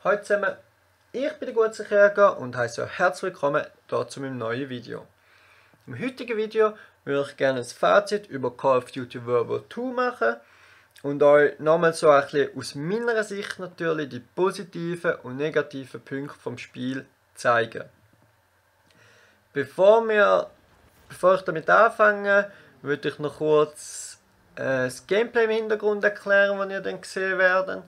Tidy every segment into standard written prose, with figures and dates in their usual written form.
Hallo zusammen, ich bin der Gutzerjäger und heiße euch herzlich willkommen hier zu meinem neuen Video. Im heutigen Video würde ich gerne ein Fazit über Call of Duty World War II machen und euch nochmal so ein bisschen aus meiner Sicht natürlich die positiven und negativen Punkte vom Spiel zeigen. Bevor ich damit anfange, würde ich noch kurz das Gameplay im Hintergrund erklären, das ihr dann sehen werdet.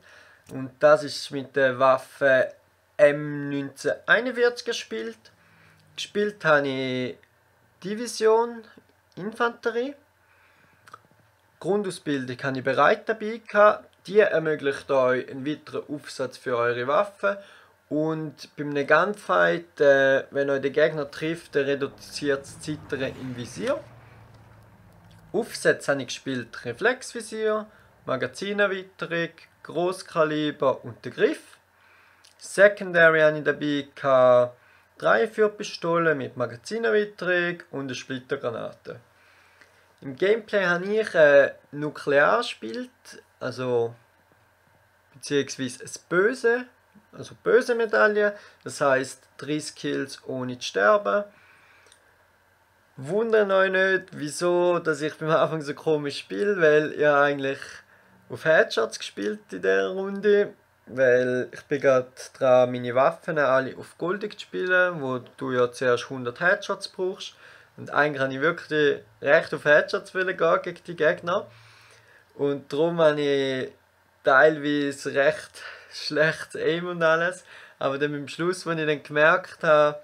Und das ist mit der Waffe M1941 gespielt. Gespielt habe ich Division Infanterie. Grundausbildung habe ich bereits dabei gehabt. Die ermöglicht euch einen weiteren Aufsatz für eure Waffe. Und beim Gunfight, wenn euch der Gegner trifft, reduziert das Zittern im Visier. Aufsätze habe ich gespielt Reflexvisier, Magazinerweiterung, Grosskaliber und den Griff. Secondary habe ich dabei gehabt, 3 Feuerpistolen mit Magazinerweiterung und eine Splittergranate. Im Gameplay habe ich nuklear gespielt, beziehungsweise böse Medaille, das heisst 30 Kills ohne zu sterben. Wundert euch nicht, wieso dass ich beim Anfang so komisch spiele, weil ich eigentlich auf Headshots gespielt in dieser Runde, weil ich bin gerade dran, meine Waffen alle auf Goldig zu spielen, wo du ja zuerst 100 Headshots brauchst. Und eigentlich habe ich wirklich recht auf Headshots gehen gegen die Gegner. Und darum habe ich teilweise recht schlechtes Aim und alles. Aber dann am Schluss, als ich dann gemerkt habe,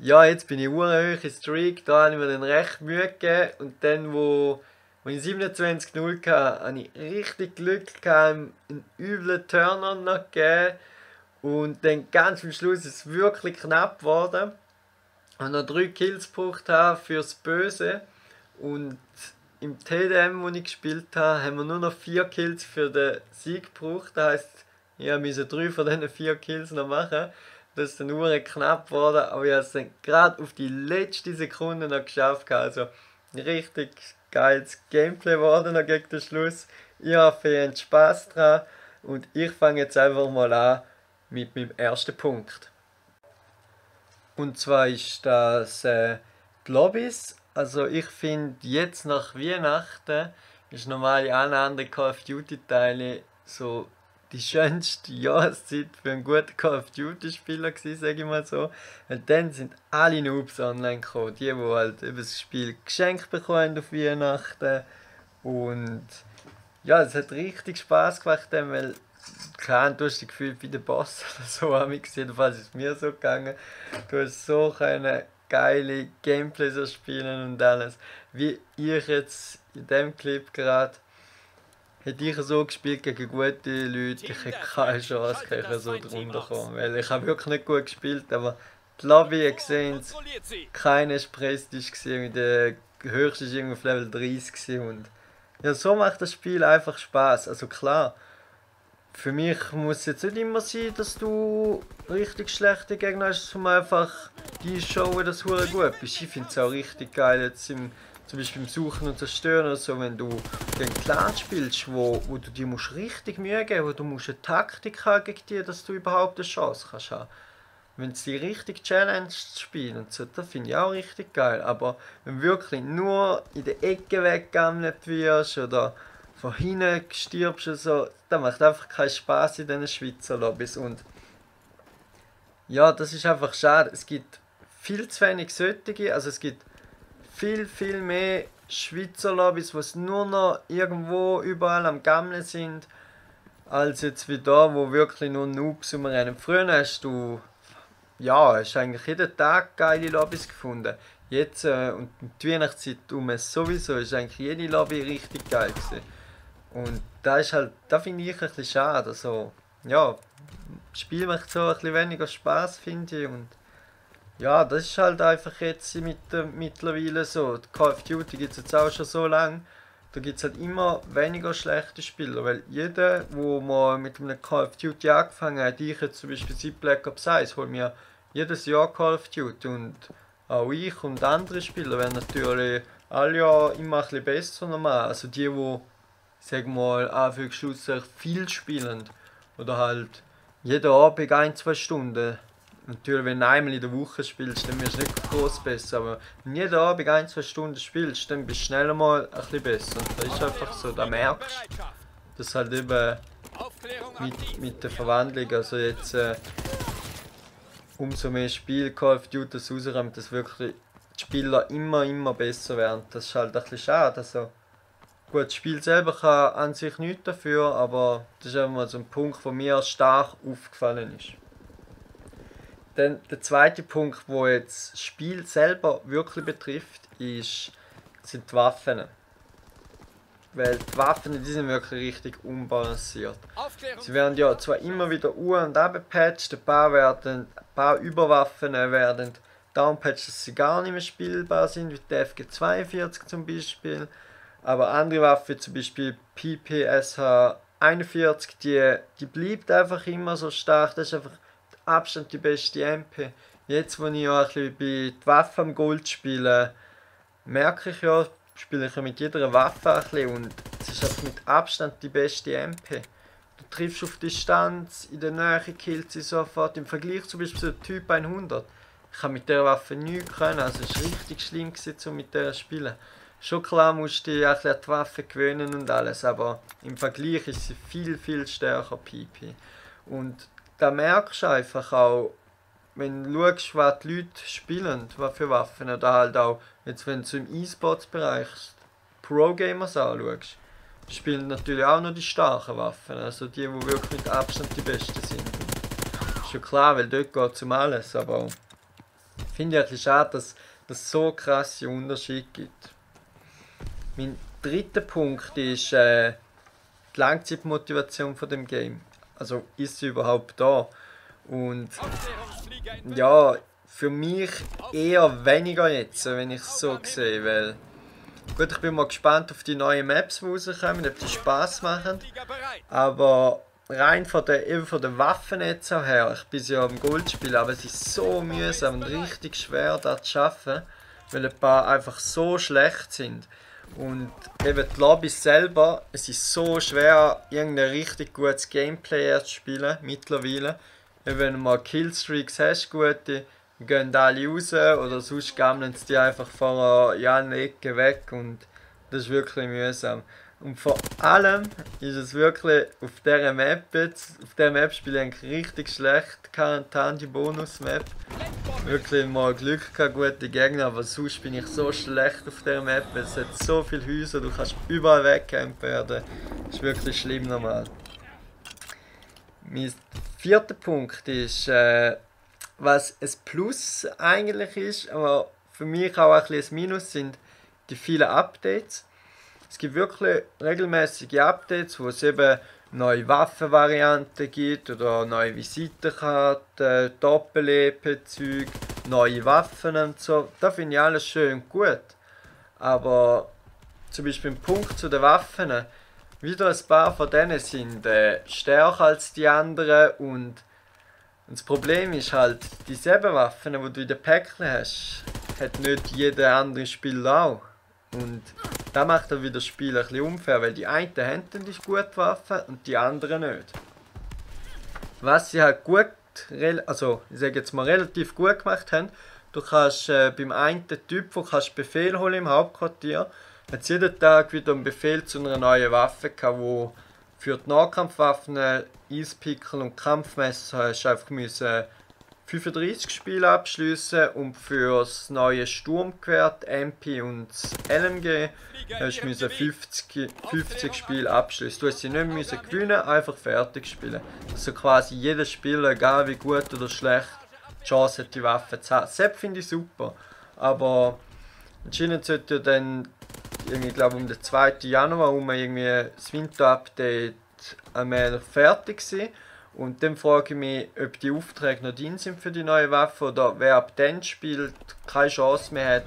ja, jetzt bin ich hoch in Streak, da habe ich mir dann recht Mühe gegeben. Und dann, wo ich 27-0 hatte, hatte ich richtig Glück gehabt, einen üblen Turn-on noch gegeben. Und dann ganz am Schluss ist es wirklich knapp geworden. Und noch 3 Kills gebraucht habe fürs Böse. Und im TDM, wo ich gespielt habe, haben wir nur noch 4 Kills für den Sieg gebraucht. Das heisst, ich musste 3 von diesen 4 Kills noch machen. Das ist dann nur knapp geworden, aber ich habe es dann gerade auf die letzte Sekunde noch geschafft. Also richtig geiles Gameplay geworden noch gegen den Schluss. Ich hoffe, ihr habt Spaß dran und ich fange jetzt einfach mal an mit meinem ersten Punkt. Und zwar ist das die Lobbys. Also ich finde, jetzt nach Weihnachten ist normal in allen anderen Call of Duty Teile so die schönste Jahreszeit für einen guten Call of Duty Spieler gewesen, sage ich mal so. Weil dann sind alle Noobs online gekommen, die halt über das Spiel geschenkt bekommen auf Weihnachten. Und ja, es hat richtig Spaß gemacht, weil klar, du hast dich gefühlt wie der Boss oder so, habe ich gesehen, jedenfalls ist es mir so gegangen. Du hast so geile Gameplays so spielen und alles. Wie ich jetzt in dem Clip gerade, hätte ich so gespielt gegen gute Leute, ich hätte keine Chance gehabt, so drunter kommen. Weil ich habe wirklich nicht gut gespielt, aber die Lobby, ihr seht es, keine Prestige gesehen, der höchste ist irgendwie auf Level 30 und ja, so macht das Spiel einfach Spaß. Also klar, für mich muss es jetzt nicht immer sein, dass du richtig schlechte Gegner hast, um einfach die showen, dass du gut bist. Ich finde es auch richtig geil, jetzt zum Beispiel im Suchen und Zerstören oder so, wenn du gegen Clan spielst, wo du dir musst richtig Mühe geben, wo du musst eine Taktik haben gegen die, dass du überhaupt eine Chance kannst haben. Wenn es die richtig challenge zu spielen und so, das finde ich auch richtig geil. Aber wenn du wirklich nur in der Ecke weggegammelt wirst oder von hinten stirbst oder so, das macht einfach keinen Spaß in diesen Schweizer Lobbys. Und ja, das ist einfach schade. Es gibt viel zu wenig solche, also es gibt viel mehr Schweizer Lobbys, die nur noch irgendwo überall am Gammeln sind, als jetzt wie da, wo wirklich nur Noobs rumrennen. Früher hast du eigentlich jeden Tag geile Lobbys gefunden. Jetzt und die Weihnachtszeit sowieso ist eigentlich jede Lobby richtig geil gewesen. Und da finde ich ein bisschen schade. Also, ja, das Spiel macht so ein bisschen weniger Spaß, finde ich. Und ja, das ist halt einfach jetzt mittlerweile so. Die Call of Duty gibt es jetzt auch schon so lange. Da gibt es halt immer weniger schlechte Spieler. Weil jeder, der mal mit einem Call of Duty angefangen hat, ich jetzt zum Beispiel seit Black Ops 1, hole mir jedes Jahr Call of Duty. Und auch ich und andere Spieler werden natürlich alle Jahre immer ein bisschen besser normal. Also die sagen mal, Anführungsschlusszeichen viel spielen oder halt jeden Abend 1-2 Stunden. Natürlich, wenn du einmal in der Woche spielst, dann wirst du nicht groß besser, aber wenn du jeden Abend 1-2 Stunden spielst, dann bist du schneller mal ein bisschen besser. Und das ist einfach so, da merkst du, dass halt eben mit der Verwandlung, also jetzt umso mehr Spiel Call of Duty rauskommt, dass wirklich die Spieler immer besser werden. Das ist halt ein bisschen schade. Also, gut, das Spiel selber kann an sich nichts dafür, aber das ist einfach mal so ein Punkt, der mir stark aufgefallen ist. Dann der zweite Punkt, wo jetzt das Spiel selber wirklich betrifft, sind die Waffen. Weil die Waffen, die sind wirklich richtig unbalanciert. Sie werden ja zwar immer wieder und ab gepatcht, ein paar Überwaffen werden dowmpatcht, dass sie gar nicht mehr spielbar sind, wie die FG42 zum Beispiel. Aber andere Waffen, zum Beispiel PPSH 41, die bleibt einfach immer so stark. Das ist einfach mit Abstand die beste MP. Jetzt, wo ich ja ein bisschen bei die Waffen am Gold spiele, merke ich ja, spiele ich ja mit jeder Waffe ein bisschen und es ist einfach mit Abstand die beste MP. Du triffst auf Distanz, in der Nähe killt sie sofort. Im Vergleich zum Beispiel zu Typ 100. Ich habe mit der Waffe nichts können, also es war richtig schlimm um mit der zu spielen. Schon klar musst du dich an die Waffe gewöhnen und alles, aber im Vergleich ist sie viel stärker PP. Und da merkst du einfach auch, wenn du schaust, was die Leute spielen, was für Waffen, oder halt auch, jetzt wenn du im E-Sports-Bereich Pro-Gamers anschaust, die spielen natürlich auch noch die starken Waffen, also die wirklich mit Abstand die besten sind. Ist schon klar, weil dort geht es um alles, aber ich finde es schade, dass es so krasse Unterschiede gibt. Mein dritter Punkt ist die Langzeitmotivation von dem Game. Also ist sie überhaupt da? Und ja, für mich eher weniger jetzt, wenn ich es so sehe, weil gut, ich bin mal gespannt auf die neuen Maps, die rauskommen, ob die Spaß machen, aber rein von der Waffen jetzt auch her, ich bin ja am Goldspiel, aber es ist so mühsam und richtig schwer, das zu schaffen, weil ein paar einfach so schlecht sind. Und eben die Lobbys selber, es ist so schwer, irgendein richtig gutes Gameplay zu spielen, mittlerweile. Wenn du mal Killstreaks hast, gute, gehen alle raus oder sonst gammeln sie die einfach von einer Ecke weg und das ist wirklich mühsam. Und vor allem ist es wirklich auf dieser Map jetzt, auf dieser Map spiele ich eigentlich richtig schlecht, Quarantan, die Bonus-Map. Wirklich mal Glück gehabt, gute Gegner, aber sonst bin ich so schlecht auf dieser Map, es hat so viele Häuser, du kannst überall wegcampen werden. Das ist wirklich schlimm normal. Mein vierter Punkt ist, was ein Plus eigentlich ist, aber für mich auch ein bisschen ein Minus, sind die vielen Updates. Es gibt wirklich regelmäßige Updates, wo es eben neue Waffenvarianten gibt oder neue Visitenkarten, Doppel-EP-Zeug, neue Waffen und so. Das finde ich alles schön und gut. Aber zum Beispiel im Punkt zu den Waffen, wieder ein paar von denen sind stärker als die anderen und das Problem ist halt, dieselben Waffen, die du in den Päckchen hast, hat nicht jeder andere Spieler auch. Und das macht dann wieder das Spiel ein bisschen unfair, weil die einen haben dann die gute Waffen und die anderen nicht. Was sie halt gut, also ich sage jetzt mal relativ gut gemacht haben, du kannst beim einen Typ, wo kannst Befehl holen im Hauptquartier, hat jeden Tag wieder einen Befehl zu einer neuen Waffe gehabt, wo für die Nahkampfwaffen, Eispickel und Kampfmesser hast du einfach 35 Spiele abschließen und für das neue Sturmgewehr, die MP und das LMG hast du 50 Spiele abschließen. Du hast sie nicht müssen gewinnen, einfach fertig spielen. Also quasi jeder Spieler, egal wie gut oder schlecht, die Chance hat, die Waffe zu haben. Das finde ich super, aber anscheinend sollte ja dann, ich glaube um den 2. Januar irgendwie das Winter-Update einmal fertig sein. Und dann frage ich mich, ob die Aufträge noch drin sind für die neue Waffe oder wer ab dann spielt, keine Chance mehr hat,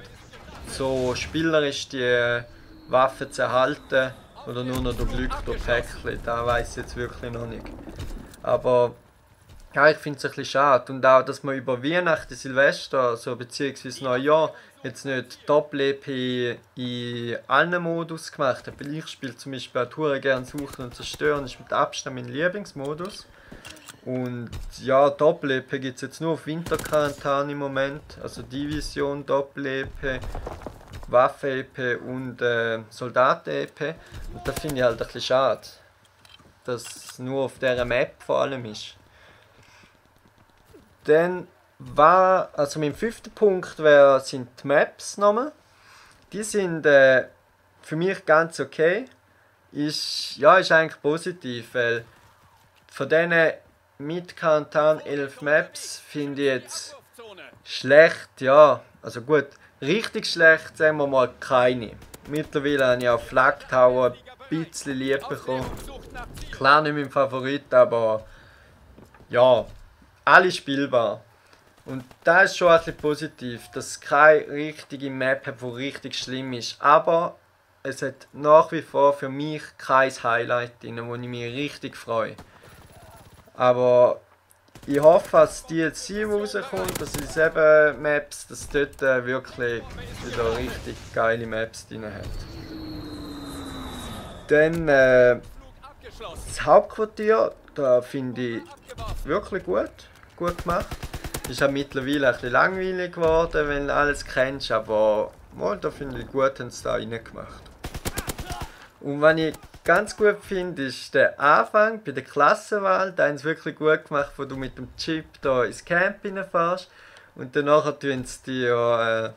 so spielerisch die Waffe zu erhalten oder nur noch durch Glück durch Päckchen. Da weiß ich jetzt wirklich noch nicht. Aber ja, ich finde es ein bisschen schade. Und auch, dass man über Weihnachten, Silvester, so beziehungsweise Neujahr, jetzt nicht Doppel-EP in allen Modus gemacht hat. Weil ich spiele zum Beispiel auch gerne Suchen und Zerstören, ist mit Abstand mein Lieblingsmodus. Und ja, Doppel-EP gibt es jetzt nur auf Winterquarantan im Moment. Also Division, Doppel-EP, Waffe-EP und Soldaten-EP. Und das finde ich halt ein bisschen schade, dass es nur auf dieser Map vor allem ist. Dann also mein 5. Punkt sind die Maps nochmal. Die sind für mich ganz okay. Ist eigentlich positiv, weil von diesen mit Kantan 11 Maps finde ich jetzt schlecht, ja, also gut, richtig schlecht, sagen wir mal keine. Mittlerweile habe ich auch Flag Tower ein bisschen lieb bekommen. Klar nicht mein Favorit, aber ja, alle spielbar. Und das ist schon ein bisschen positiv, dass es keine richtige Map hat, die richtig schlimm ist. Aber es hat nach wie vor für mich kein Highlight drin, wo ich mich richtig freue. Aber ich hoffe, dass die DLC rauskommt, dass die 7 Maps, dass dort wirklich wieder richtig geile Maps drin hat. Dann das Hauptquartier, da finde ich wirklich gut gemacht. Ist auch mittlerweile ein bisschen langweilig geworden, wenn du alles kennst, aber da finde ich gut, haben sie da reingemacht. Und was ich ganz gut finde, ist der Anfang bei der Klassenwahl. Da haben sie wirklich gut gemacht, wo du mit dem Chip da ins Camp reinfährst. Und danach tun sie dir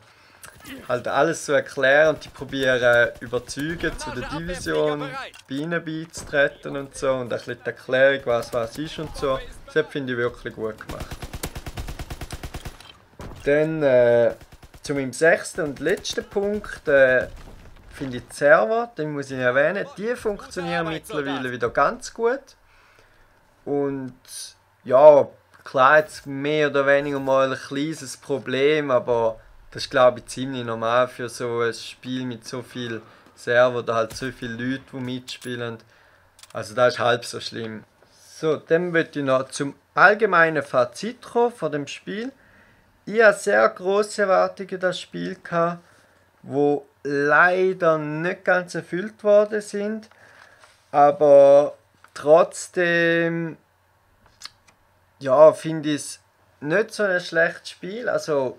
halt alles so erklären und die probieren überzeugen zu der Division, bei ihnen beizutreten und so. Und ein bisschen die Erklärung, was ist und so. Das finde ich wirklich gut gemacht. Dann zu meinem 6. und letzten Punkt finde ich die Server, den muss ich erwähnen, die funktionieren mittlerweile wieder ganz gut. Und ja, klar, jetzt mehr oder weniger mal ein kleines Problem, aber das ist glaube ich ziemlich normal für so ein Spiel mit so vielen Server oder halt so viele Leute, die mitspielen. Also das ist halb so schlimm. So, dann möchte ich noch zum allgemeinen Fazit kommen von dem Spiel. Ich hatte sehr grosse Erwartungen an das Spiel, die leider nicht ganz erfüllt worden sind. Aber trotzdem ja, finde ich es nicht so ein schlechtes Spiel. Also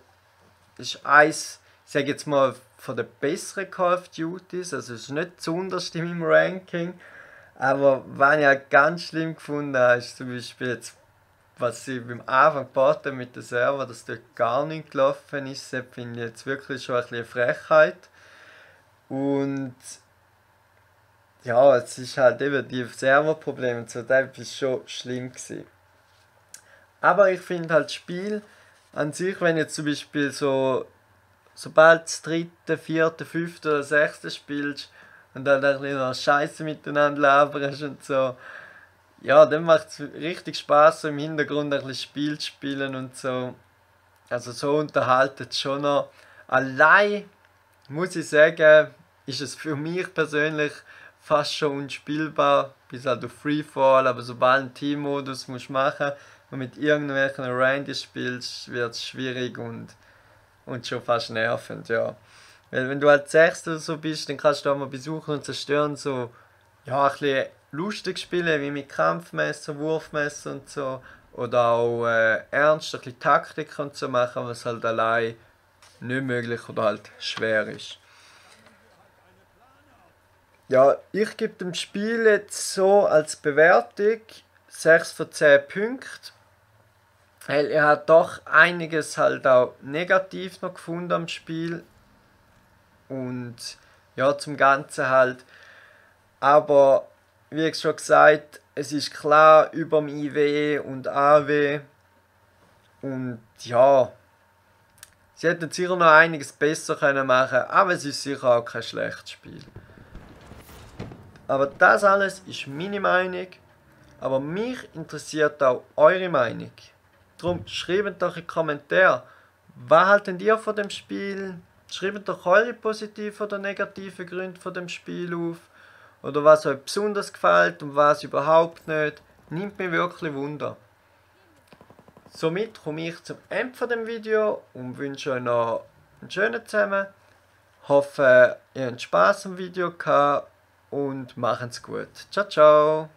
ist eins, ich sage jetzt mal, von den besseren Call of Duties. Also es ist nicht zuunterst in meinem Ranking. Aber was ich auch ganz schlimm gefunden habe, ist zum Beispiel jetzt, was sie beim Anfang gebaut haben mit dem Server, dass dort gar nicht gelaufen ist, das finde ich jetzt wirklich schon ein bisschen eine Frechheit. Und ja, es ist halt eben die Serverprobleme und so, das ist schon schlimm gewesen. Aber ich finde halt das Spiel an sich, wenn jetzt zum Beispiel sobald das 3., 4., 5. oder 6. spielst und dann ein bisschen noch Scheiße miteinander laberst und so, ja, dann macht es richtig Spaß, so im Hintergrund ein bisschen Spiel zu spielen und so. Also so unterhaltet es schon noch. Allein muss ich sagen, ist es für mich persönlich fast schon unspielbar, bis halt auf Freefall, aber sobald einen Teammodus musst machen und mit irgendwelchen Randies spielst, wird es schwierig und schon fast nervend, ja. Weil wenn du als Sechster oder so bist, dann kannst du auch mal besuchen und zerstören, so, ja, ein bisschen lustig spielen, wie mit Kampfmesser, Wurfmesser und so. Oder auch ernst, ein bisschen Taktik und so machen, was halt allein nicht möglich oder halt schwer ist. Ja, ich gebe dem Spiel jetzt so als Bewertung 6 von 10 Punkten. Weil er hat doch einiges halt auch negativ noch gefunden am Spiel. Und ja, zum Ganzen halt. Aber wie ich schon gesagt, es ist klar über dem IW und AW. Und ja, sie hätten sicher noch einiges besser können machen, aber es ist sicher auch kein schlechtes Spiel. Aber das alles ist meine Meinung. Aber mich interessiert auch eure Meinung. Darum schreibt doch in die Kommentare, was haltet ihr von dem Spiel? Schreibt doch eure positiven oder negativen Gründe von dem Spiel auf. Oder was euch besonders gefällt und was überhaupt nicht. Nimmt mich wirklich Wunder. Somit komme ich zum Ende von dem Video und wünsche euch noch einen schönen zusammen. Hoffe, ihr habt Spaß am Video gehabt und macht's gut. Ciao, ciao!